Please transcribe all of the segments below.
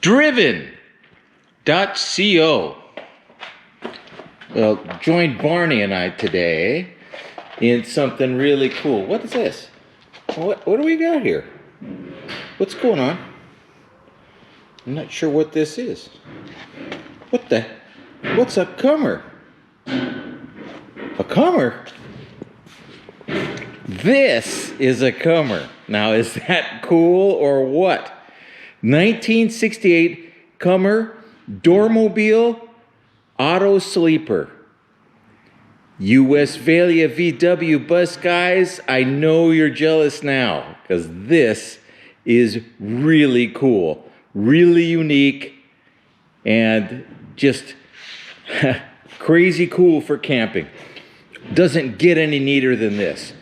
driven.co. Well, join Barney and I today in something really cool. What is this? What do we got here? What's going on? I'm not sure what this is. What's a Commer? A Commer? This is a Commer. Now, is that cool or what? 1968 Commer Dormobile auto sleeper. You Westfalia VW bus guys, I know you're jealous now because this is really cool, really unique, and just crazy cool for camping. Doesn't get any neater than this.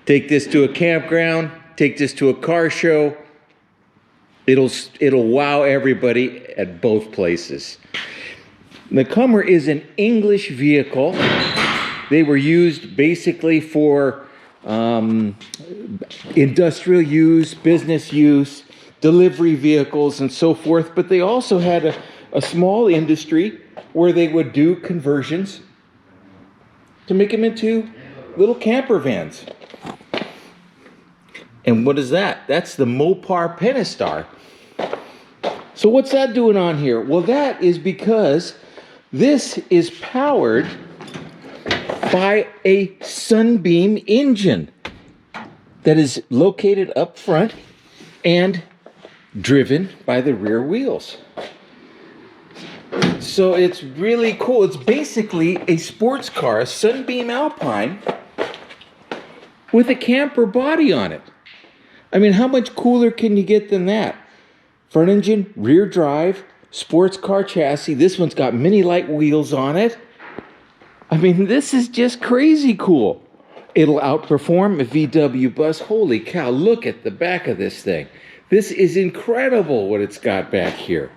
Take this to a campground, take this to a car show. It'll wow everybody at both places. The Commer is an English vehicle. They were used basically for industrial use, business use, delivery vehicles, and so forth. But they also had a small industry where they would do conversions to make them into little camper vans. And what is that? That's the Mopar Pentastar. So what's that doing on here? Well, that is because this is powered by a Sunbeam engine that is located up front and driven by the rear wheels. So it's really cool. It's basically a sports car, a Sunbeam Alpine with a camper body on it. I mean, how much cooler can you get than that? Front engine, rear drive, sports car chassis. This one's got mini light wheels on it. I mean, this is just crazy cool. It'll outperform a VW bus. Holy cow, look at the back of this thing. This is incredible what it's got back here.